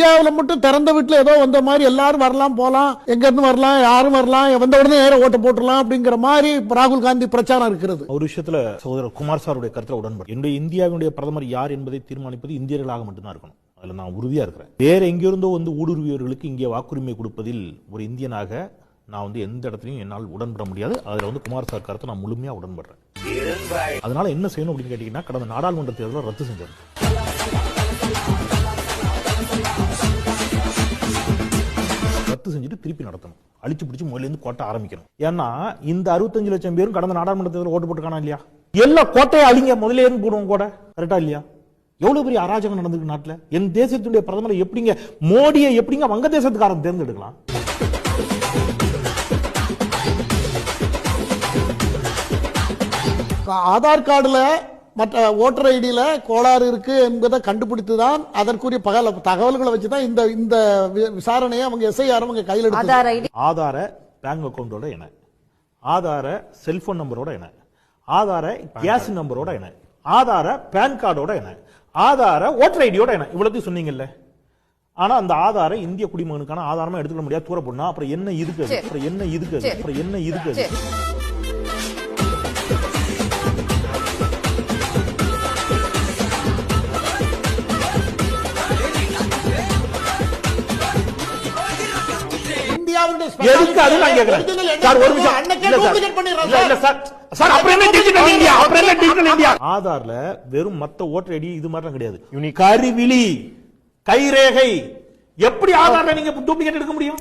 இந்தியாவில் மட்டும் திறந்த வீட்டுல ஏதோ வந்த மாதிரி எல்லாரும் வரலாம் போலாம், எங்க இருந்து வரலாம், யாரும் வரலாம், வந்த உடனே நேர ஓட்ட போட்டுடலாம் அப்படிங்கிற மாதிரி ராகுல் காந்தி பிரச்சாரம் இருக்கிறது. ஒரு விஷயத்துல சகோதரர் குமார் சாருடைய கருத்துல உடன்படு. என்னுடைய இந்தியாவினுடைய பிரதமர் யார் என்பதை தீர்மானிப்பது இந்தியர்களாக மட்டும்தான் இருக்கணும். அதுல நான் உறுதியா இருக்கிறேன். வேற எங்கிருந்தோ வந்து ஊடுருவியவர்களுக்கு இங்கே வாக்குரிமை கொடுப்பதில் ஒரு இந்தியனாக நான் எந்த இடத்துலையும் என்னால் உடன்பட முடியாது. அதுல குமார் சார் கருத்தை நான் முழுமையா உடன்படுறேன். அதனால என்ன செய்யணும் அப்படின்னு கேட்டீங்கன்னா, கடந்த நாடாளுமன்ற தேர்தலை ரத்து செஞ்சாரு. ரத்து செஞ்சுட்டு திருப்பி நடத்தணும். அழிச்சு பிடிச்சு முதல்ல இருந்து கோட்டை ஆரம்பிக்கணும். ஏன்னா இந்த 65 லட்சம் பேரும் கடந்த நாடாளுமன்ற தேர்தலில் ஓட்டு போட்டுக்கானா இல்லையா? எல்லா கோட்டையை அழிங்க, முதல்ல இருந்து போடுவோம் கோட்டை. கரெக்டா இல்லையா? எவ்வளவு பெரிய அராஜகம் நடந்திருக்கு நாட்டுல. என் தேசத்துடைய பிரதமரை எப்படிங்க, மோடியை எப்படிங்க வங்கதேசத்துக்காரன் தேர்ந்தெடுக்கலாம்? ஆதார் கார்டுல மற்ற ஓட்டர் ஐடியில கோளாறு இருக்கு என்பதை கண்டுபிடித்துதான் அதற்குரிய தகவல்களை வச்சுதான் இந்த விசாரணையை அவங்க எஸ்ஐஆர் அவங்க கையில் எடுத்து ஆதார பேங்க் அக்கௌண்டோட என்ன, ஆதார செல்போன் நம்பரோட என்ன, ஆதார கேஸ் நம்பரோட என்ன, ஆதார பேன் கார்டோட என்ன, ஆதார ஓட்டர் ஐடியோட என்ன, இவ்வளவு சொன்னீங்கல்ல. ஆனா அந்த ஆதார இந்திய குடிமகனுக்கான ஆதாரமா எடுத்துக்க முடியாது, தூர போடணும். அப்புறம் என்ன இருக்கு, அப்புறம் என்ன இருக்கு, அப்புறம் என்ன இருக்கு. ஆதார்ல வெறும் மத்த ஓட்டர் ஐடி இது மாதிரி கிடையாது. கருவிழி, கைரேகை, எப்படி ஆதார்ல நீங்க டூப்ளிகேட் எடுக்க முடியும்?